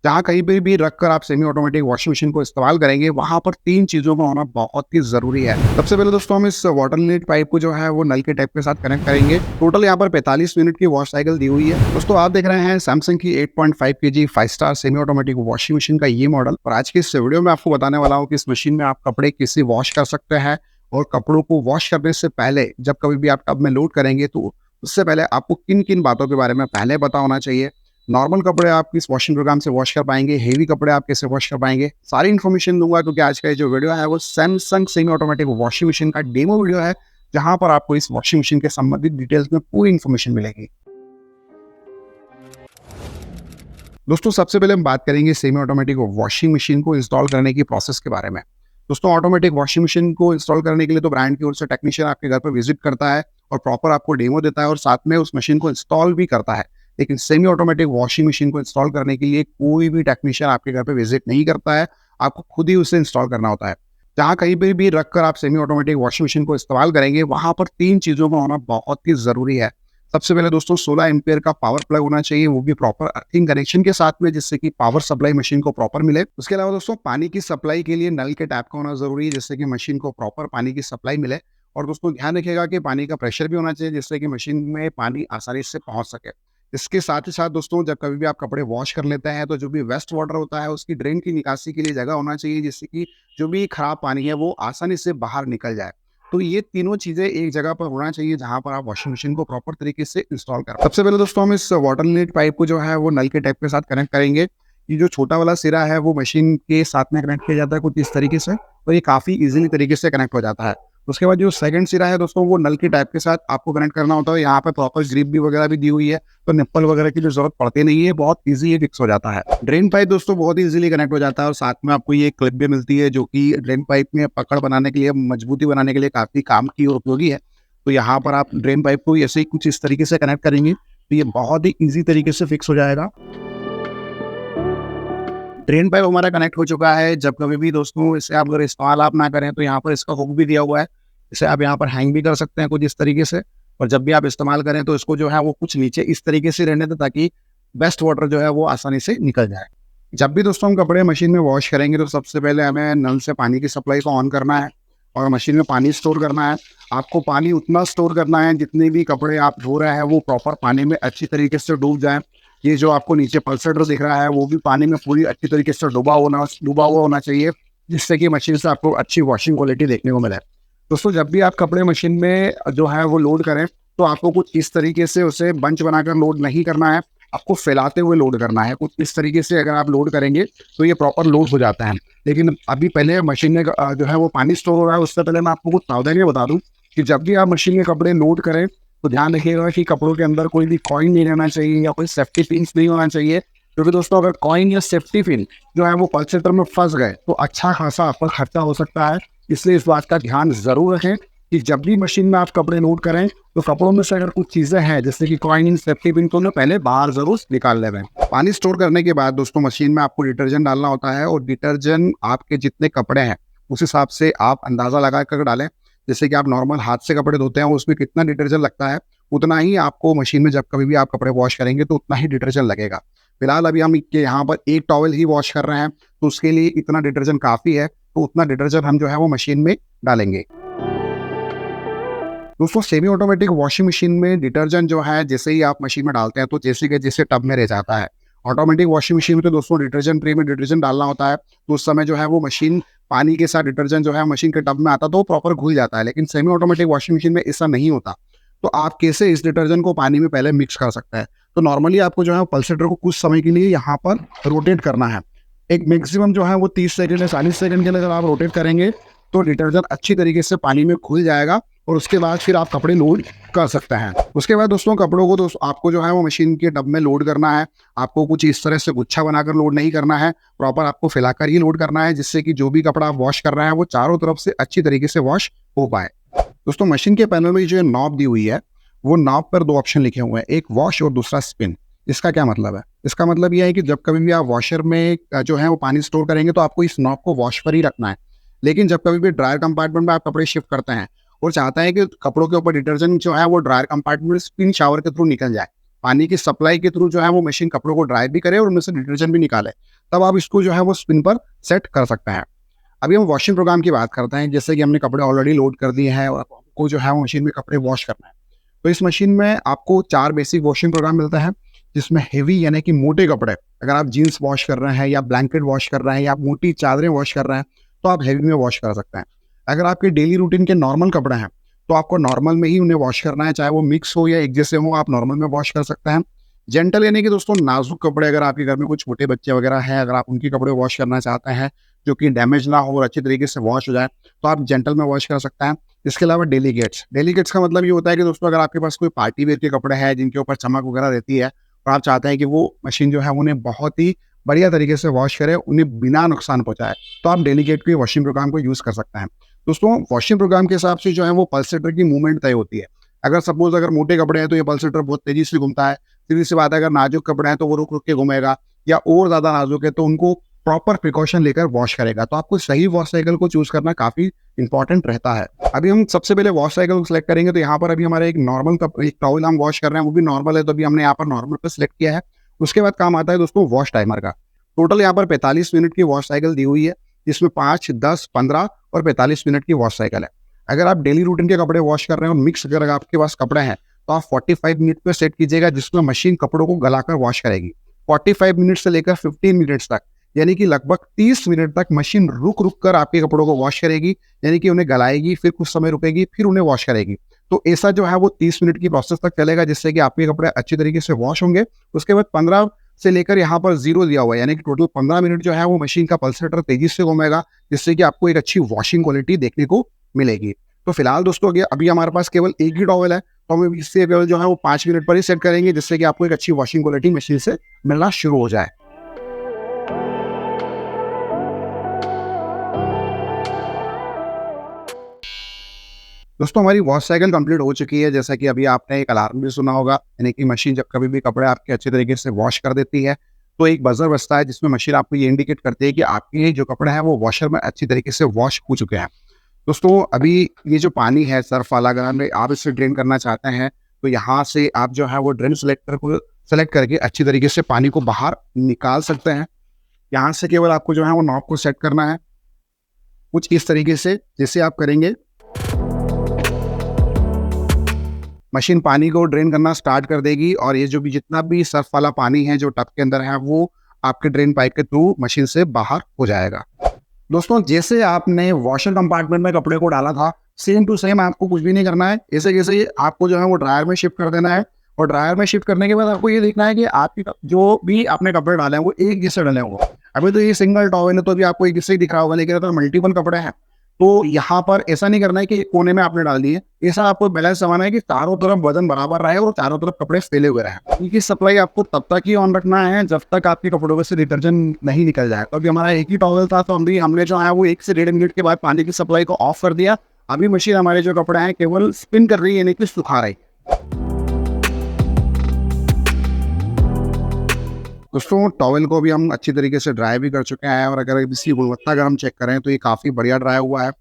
जहाँ कहीं पे भी रखकर आप सेमी ऑटोमेटिक वॉशिंग मशीन को इस्तेमाल करेंगे, वहाँ पर 3 चीज़ों का होना बहुत ही ज़रूरी है। सबसे पहले दोस्तों हम इस वाटर इनलेट पाइप को जो है वो नल के टैप के साथ कनेक्ट करेंगे। टोटल यहाँ पर 45 मिनट की वॉश साइकिल दी हुई है। दोस्तों आप देख रहे हैं सैमसंग की 8.5 KG 5 star semi automatic washing machine का ये मॉडल। और आज की इस वीडियो में आपको बताने वाला हूँ कि इस मशीन में आप कपड़े कैसे वॉश कर सकते हैं और कपड़ों को वॉश करने से पहले जब कभी भी आप टब में लोड करेंगे तो उससे पहले आपको किन-किन बातों के बारे में पहले पता होना चाहिए। नॉर्मल कपड़े आप किस वॉशिंग प्रोग्राम से वॉश कर पाएँगे, हेवी कपड़े आप कैसे वॉश कर पाएँगे, सारी इन्फॉर्मेशन दूँगा क्योंकि आज का ये जो वीडियो है वो Samsung semi automatic washing machine का डेमो वीडियो है, जहाँ पर आपको इस वॉशिंग मशीन के संबंधित डिटेल्स में पूरी इन्फॉर्मेशन मिलेगी। दोस्तों सबसे पहले हम बात करेंगे सेमी ऑटोमेटिक वॉशिंग मशीन को इंस्टॉल करने की प्रोसेस के बारे में। दोस्तों ऑटोमेटिक वॉशिंग मशीन को इंस्टॉल करने के लिए तो ब्रांड की ओर से टेक्नीशियन आपके घर पर विजिट करता है और प्रॉपर आपको डेमो देता है और साथ में उस मशीन को इंस्टॉल भी करता है। लेकिन सेमी ऑटोमेटिक वॉशिंग मशीन को इंस्टॉल करने के लिए कोई भी टेक्नीशियन आपके घर पे विजिट नहीं करता है, आपको खुद ही उसे इंस्टॉल करना होता है। जहाँ कहीं पे भी रखकर आप सेमी ऑटोमेटिक वॉशिंग मशीन को इस्तेमाल करेंगे, वहाँ पर 3 चीज़ों का होना बहुत ही ज़रूरी है। सबसे पहले दोस्तों 16 एम्पीयर का पावर प्लग होना चाहिए, वो भी प्रॉपर अर्थिंग कनेक्शन के साथ में, जिससे कि पावर सप्लाई मशीन को प्रॉपर मिले। उसके अलावा दोस्तों पानी की सप्लाई के लिए नल के टैप का होना ज़रूरी है, जिससे कि मशीन को प्रॉपर पानी की सप्लाई मिले। और दोस्तों ध्यान रखिएगा कि पानी का प्रेशर भी होना चाहिए, जिससे कि मशीन में पानी आसानी से पहुँच सके। इसके साथ ही साथ दोस्तों जब कभी भी आप कपड़े वॉश कर लेते हैं तो जो भी वेस्ट वाटर होता है उसकी ड्रेन की निकासी के लिए जगह होना चाहिए, जिससे कि जो भी खराब पानी है वो आसानी से बाहर निकल जाए। तो ये तीनों चीज़ें एक जगह पर होना चाहिए जहाँ पर आप वॉशिंग मशीन को प्रॉपर तरीके से इंस्टॉल करें। सबसे पहले दोस्तों हम इस वाटर इनलेट पाइप को जो है वो नल के टैप के साथ कनेक्ट करेंगे। ये जो छोटा वाला सिरा है वो मशीन के साथ में कनेक्ट किया जाता है कुछ इस तरीके से, और ये काफ़ी ईज़िली तरीके से कनेक्ट हो जाता है। उसके बाद जो सेकंड सिरा है दोस्तों वो नल के टैप के साथ आपको कनेक्ट करना होता है। यहाँ पे प्रॉपर ग्रिप भी वगैरह भी दी हुई है, तो निप्पल वगैरह की जो ज़रूरत पड़ती नहीं है, बहुत ईज़ी ये फिक्स हो जाता है। ड्रेन पाइप दोस्तों बहुत ईज़िली कनेक्ट हो जाता है और साथ में आपको ये क्लिप भी मिलती है जो कि ड्रेन पाइप में पकड़ बनाने के लिए, मजबूती बनाने के लिए काफ़ी काम की और उपयोगी है। तो यहाँ पर आप ड्रेन पाइप को ऐसे ही कुछ इस तरीके से कनेक्ट करेंगे तो ये बहुत ही ईज़ी तरीके से फिक्स हो जाएगा। ड्रेन पाइप हमारा कनेक्ट हो चुका है। जब कभी भी दोस्तों इसे आप अगर इस्तेमाल आप ना करें तो यहाँ पर इसका हुक भी दिया हुआ है। इसे आप यहाँ पर हैंग भी कर सकते हैं कुछ इस तरीके से, और जब भी आप इस्तेमाल करें तो इसको जो है वो कुछ नीचे इस तरीके से रहने दें ताकि बेस्ट वाटर जो है वो आसानी से निकल जाए। जब भी दोस्तों हम कपड़े मशीन में वॉश करेंगे तो सबसे पहले हमें नल से पानी की सप्लाई को ऑन करना है और मशीन में पानी स्टोर करना है। आपको पानी उतना स्टोर करना है जितने भी कपड़े आप धो रहे हैं वो प्रॉपर पानी में अच्छी तरीके से डूब जाए। ये जो आपको नीचे पल्सेटर दिख रहा है वो भी पानी में पूरी अच्छी तरीके से डूबा हुआ होना चाहिए, जिससे कि मशीन से आपको अच्छी वॉशिंग क्वालिटी देखने को मिले। दोस्तों जब भी आप कपड़े मशीन में जो है वो लोड करें तो आपको कुछ इस तरीके से उसे बंच बनाकर लोड नहीं करना है, आपको फैलाते हुए लोड करना है। कुछ इस तरीके से अगर आप लोड करेंगे तो ये प्रॉपर लोड हो जाता है। लेकिन अभी पहले मशीन में जो है वो पानी स्टोर हो रहा है, उससे पहले मैं आपको कुछ सावधानियां बता दूं कि जब भी आप मशीन में कपड़े लोड करें तो ध्यान रखिएगा कि कपड़ों के अंदर कोई भी कॉइन नहीं रहना चाहिए या कोई सेफ्टी पिन्स नहीं होना चाहिए, क्योंकि दोस्तों अगर कॉइन या सेफ्टी पिन जो है वो पल्सेटर में फंस गए तो अच्छा खासा आपका खर्चा हो सकता है। इसलिए इस बात का ध्यान जरूर रखें कि जब भी मशीन में आप कपड़े लोड करें तो कपड़ों में से अगर कुछ चीजें हैं जैसे कि कॉइन, सेफ्टी पिन, तो उन्हें पहले बाहर जरूर निकाल लें। पानी स्टोर करने के बाद दोस्तों मशीन में आपको डिटर्जेंट डालना होता है और डिटर्जेंट आपके जितने कपड़े हैं उस हिसाब से आप अंदाजा लगा कर डालें। जैसे कि आप नॉर्मल हाथ से कपड़े धोते हैं उसमें कितना डिटर्जेंट लगता है उतना ही आपको मशीन में जब कभी भी आप कपड़े वॉश करेंगे तो उतना ही डिटर्जेंट लगेगा। फिलहाल अभी हम यहाँ पर एक टॉवल ही वॉश कर रहे हैं तो उसके लिए इतना डिटर्जेंट काफ़ी है, तो उतना डिटर्जेंट हम जो है वो मशीन में डालेंगे। दोस्तों सेमी ऑटोमेटिक वॉशिंग मशीन में डिटर्जेंट जो है जैसे ही आप मशीन में डालते हैं तो जैसे कि जैसे टब में रह जाता है। ऑटोमेटिक वॉशिंग मशीन में तो दोस्तों डिटर्जेंट ट्रे में डिटर्जेंट डालना होता है, तो उस समय जो है वो मशीन पानी के साथ डिटर्जेंट जो है मशीन के टब में आता है तो वो प्रॉपर घुल जाता है। लेकिन सेमी ऑटोमेटिक वॉशिंग मशीन में ऐसा नहीं होता, तो आप कैसे इस डिटर्जेंट को पानी में पहले मिक्स कर सकते हैं। तो नॉर्मली आपको जो है पल्सेटर को कुछ समय के लिए यहाँ पर रोटेट करना है। एक मैक्सिमम जो है वो 30 सेकंड या 40 सेकंड के लिए अगर आप रोटेट करेंगे तो डिटर्जेंट अच्छी तरीके से पानी में घुल जाएगा और उसके बाद फिर आप कपड़े लोड कर सकते हैं। उसके बाद दोस्तों कपड़ों को दोस्तों आपको जो है वो मशीन के टब में लोड करना है। आपको कुछ इस तरह से गुच्छा बनाकर लोड नहीं करना है, प्रॉपर आपको फैलाकर ही लोड करना है, जिससे कि जो भी कपड़ा आप वॉश कर रहे हैं वो चारों तरफ से अच्छी तरीके से वॉश हो पाए। दोस्तों मशीन के पैनल में जो नॉब दी हुई है वो नॉब पर 2 ऑप्शन लिखे हुए हैं, एक वॉश और दूसरा स्पिन। इसका क्या मतलब है? इसका मतलब यह है कि जब कभी भी आप वॉशर में जो है वो पानी स्टोर करेंगे तो आपको इस नॉब को वॉश पर ही रखना है। लेकिन जब कभी भी ड्रायर कंपार्टमेंट में आप कपड़े शिफ्ट करते हैं और चाहते हैं कि कपड़ों के ऊपर डिटर्जेंट जो है वो ड्रायर कंपार्टमेंट स्पिन शावर के थ्रू निकल जाए, पानी की सप्लाई के थ्रू जो है वो मशीन कपड़ों को ड्राई भी करे और उनमें से डिटर्जेंट भी निकाले, तब आप इसको जो है वो स्पिन पर सेट कर सकते हैं। अभी हम वॉशिंग प्रोग्राम की बात करते हैं। जैसे कि हमने कपड़े ऑलरेडी लोड कर दिए हैं और आपको जो है वो मशीन में कपड़े वॉश करना है। तो इस मशीन में आपको 4 बेसिक वॉशिंग प्रोग्राम मिलता है, जिसमें हेवी यानी कि मोटे कपड़े, अगर आप जीन्स वॉश कर रहे हैं या ब्लैंकेट वॉश कर रहे हैं या मोटी चादरें वॉश कर रहे हैं, तो आप हेवी में वॉश कर सकते हैं। अगर आपके डेली रूटीन के नॉर्मल कपड़े हैं, तो आपको नॉर्मल में ही उन्हें वॉश करना है, चाहे वो मिक्स हो या एक जैसे हो, आप नॉर्मल में वॉश कर सकते हैं। जेंटल यानी कि दोस्तों नाजुक कपड़े, अगर आपके घर में कुछ छोटे बच्चे वगैरह हैं, अगर आप उनके कपड़े वॉश करना चाहते हैं जो कि डैमेज ना हो और अच्छी तरीके से वॉश हो जाए, तो आप जेंटल में वॉश कर सकते हैं। इसके अलावा डेलीगेट्स का मतलब ये होता है कि दोस्तों अगर आपके पास कोई पार्टी वेयर के कपड़े हैं जिनके ऊपर चमक वगैरह रहती है और आप चाहते हैं कि वो मशीन जो है उन्हें बहुत ही बढ़िया तरीके से वॉश करे, उन्हें बिना नुकसान पहुंचाए, तो आप डेलीगेट के वॉशिंग प्रोग्राम को यूज़ कर सकते हैं। दोस्तों वॉशिंग प्रोग्राम के हिसाब से जो है वो पल्सेटर की मूवमेंट तय होती है। अगर मोटे कपड़े हैं तो ये पल्सेटर बहुत तेजी से घूमता है। सीधी सी बात है, अगर नाजुक कपड़े हैं तो वो रुक रुक के घूमेगा, या और ज़्यादा नाजुक है तो उनको प्रॉपर प्रिकॉशन लेकर वॉश करेगा। तो आपको सही वॉश साइकिल को चूज करना काफ़ी इंपॉर्टेंट रहता है। अभी हम सबसे पहले वॉश साइकिल को सिलेक्ट करेंगे, तो यहाँ पर अभी हमारा एक टॉवल हम वॉश कर रहे हैं, वो भी नॉर्मल है, तो अभी हमने यहाँ पर नॉर्मल पर सिलेक्ट किया है। उसके बाद काम आता है दोस्तों वॉश टाइमर का। टोटल यहाँ पर 45 मिनट की वॉश साइकिल दी हुई है, जिसमें 5, 10, 15 और 45 मिनट की वॉश साइकिल है। अगर आप डेली रूटीन के कपड़े वॉश कर रहे हैं और मिक्स अगर आपके पास कपड़े हैं, तो आप 45 मिनट पे सेट कीजिएगा, जिसमें मशीन कपड़ों को गलाकर वॉश करेगी। 45 मिनट से लेकर 15 मिनट्स तक, यानी कि लगभग 30 मिनट तक मशीन रुक रुक कर आपके कपड़ों को वॉश करेगी, यानी कि उन्हें गलाएगी, फिर कुछ समय रुकेगी, फिर उन्हें वॉश करेगी। तो ऐसा जो है वो 30 मिनट की प्रोसेस तक चलेगा, जिससे कि आपके कपड़े अच्छी तरीके से वॉश होंगे। उसके बाद 15 से लेकर यहाँ पर 0 दिया हुआ है, यानी कि टोटल 15 मिनट जो है वो मशीन का पल्सेटर तेजी से घूमेगा, जिससे कि आपको एक अच्छी वॉशिंग क्वालिटी देखने को मिलेगी। तो फिलहाल दोस्तों अभी हमारे पास केवल एक ही टॉवल है, तो हम इससे केवल जो है वो 5 मिनट पर ही सेट करेंगे, जिससे कि आपको एक अच्छी वॉशिंग क्वालिटी मशीन से मिलना शुरू हो जाए। दोस्तों हमारी वॉश साइकिल कंप्लीट हो चुकी है। जैसा कि अभी आपने एक अलार्म भी सुना होगा, यानी कि मशीन जब कभी भी कपड़े आपके अच्छे तरीके से वॉश कर देती है, तो एक बजर बजता है जिसमें मशीन आपको ये इंडिकेट करती है कि आपके जो कपड़े हैं वो वॉशर में अच्छी तरीके से वॉश हो चुके हैं। दोस्तों अभी ये जो पानी है सर्फ वाला, अगर आप इससे ड्रेन करना चाहते हैं, तो यहाँ से आप जो है वो ड्रेन सेलेक्टर को सेलेक्ट करके अच्छी तरीके से पानी को बाहर निकाल सकते हैं। यहाँ से केवल आपको जो है वो नॉब को सेट करना है कुछ इस तरीके से। जैसे आप करेंगे, मशीन पानी को ड्रेन करना स्टार्ट कर देगी, और ये जो भी जितना भी सर्फ वाला पानी है जो टब के अंदर है, वो आपके ड्रेन पाइप के थ्रू मशीन से बाहर हो जाएगा। दोस्तों जैसे आपने वॉशर कंपार्टमेंट में कपड़े को डाला था, सेम टू सेम आपको कुछ भी नहीं करना है। ऐसे जैसे आपको जो है वो ड्रायर में शिफ्ट कर देना है, और ड्रायर में शिफ्ट करने के बाद आपको ये देखना है कि आपके जो भी आपने कपड़े डाले हैं वो एक जैसे डाले होंगे। अभी तो ये सिंगल टॉवल है, तो अभी आपको एक जैसे ही दिख रहा होगा, लेकिन अगर मल्टीपल कपड़े हैं तो यहाँ पर ऐसा नहीं करना है कि एक कोने में आपने डाल दिए। ऐसा आपको बैलेंस जमाना है कि चारों तरफ वजन बराबर रहे और चारों तरफ कपड़े फैले हुए रहे। इनकी सप्लाई आपको तब तक ही ऑन रखना है जब तक आपके कपड़ों में से डिटर्जेंट नहीं निकल जाए। तो अभी हमारा एक ही टॉवल था, तो हमने जो है वो 1 से 1.5 मिनट के बाद पानी की सप्लाई को ऑफ कर दिया। अभी मशीन हमारे जो कपड़े हैं केवल स्पिन कर रही है, यानी कि सुखा रही है। दोस्तों टॉवल को भी हम अच्छी तरीके से ड्राई भी कर चुके हैं, और अगर इसकी गुणवत्ता अगर हम चेक करें तो ये काफ़ी बढ़िया ड्राई हुआ है।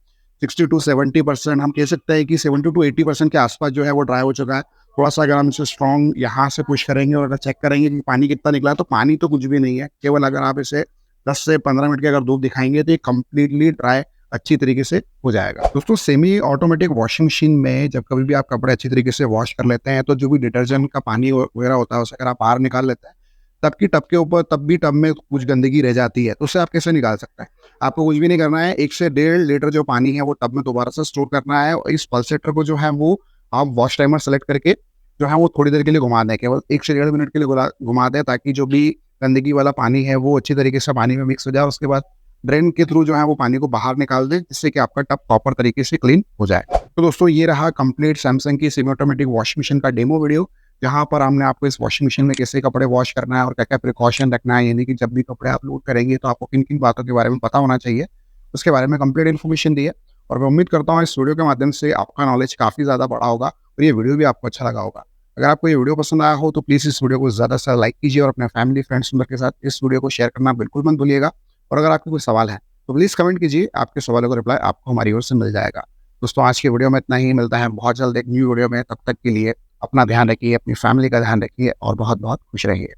60 to 70%, हम कह सकते हैं कि 70 to 80% के आसपास जो है वो ड्राई हो चुका है। थोड़ा सा अगर हम इसे स्ट्रॉन्ग यहाँ से पुश करेंगे और अगर चेक करेंगे कि पानी कितना निकला है, तो पानी तो कुछ भी नहीं है। केवल अगर आप इसे 10 से 15 मिनट की अगर धूप दिखाएंगे तो ये कम्प्लीटली ड्राई अच्छी तरीके से हो जाएगा। दोस्तों सेमी ऑटोमेटिक वॉशिंग मशीन में जब कभी भी आप कपड़े अच्छी तरीके से वॉश कर लेते हैं, तो जो भी डिटर्जेंट का पानी वगैरह होता है उसे अगर आप बाहर निकाल लेते हैं, तब की टब के ऊपर तब भी टब में कुछ गंदगी रह जाती है, तो उसे आप कैसे निकाल सकते हैं? आपको कुछ भी नहीं करना है। 1 से 1.5 लीटर जो पानी है वो टब में दोबारा से स्टोर करना है, और इस पल्सेटर को जो है वो आप वॉश टाइमर सेलेक्ट करके जो है वो थोड़ी देर के लिए घुमा दें, केवल 1 से 1.5 मिनट के लिए घुमा दें, ताकि जो भी गंदगी वाला पानी है वो अच्छी तरीके से पानी में मिक्स हो जाए। उसके बाद ड्रेन के थ्रू जो है वो पानी को बाहर निकाल दें, जिससे कि आपका टब प्रॉपर तरीके से क्लीन हो जाए। तो दोस्तों ये रहा कंप्लीट सैमसंग की सेमी ऑटोमेटिक वॉशिंग मशीन का डेमो वीडियो, जहाँ पर हमने आपको इस वॉशिंग मशीन में कैसे कपड़े वॉश करना है और क्या क्या प्रिकॉशन रखना है, यानी कि जब भी कपड़े आप लोड करेंगे तो आपको किन किन बातों के बारे में पता होना चाहिए, उसके बारे में कंप्लीट इन्फॉर्मेशन दी है। और मैं उम्मीद करता हूँ इस वीडियो के माध्यम से आपका नॉलेज काफ़ी ज़्यादा बढ़ा होगा और ये वीडियो भी आपको अच्छा लगा होगा। अगर आपको ये वीडियो पसंद आया हो तो प्लीज़ इस वीडियो को ज़्यादा से ज़्यादा लाइक कीजिए, और अपने फैमिली फ्रेंड्स मेंबर के साथ इस वीडियो को शेयर करना बिल्कुल मत भूलिएगा। और अगर आपको कोई सवाल है तो प्लीज़ कमेंट कीजिए, आपके सवालों का रिप्लाई आपको हमारी ओर से मिल जाएगा। दोस्तों आज की वीडियो में इतना ही, मिलता है बहुत जल्द एक न्यू वीडियो में, तब तक के लिए अपना ध्यान रखिए, अपनी फैमिली का ध्यान रखिए और बहुत-बहुत खुश रहिए।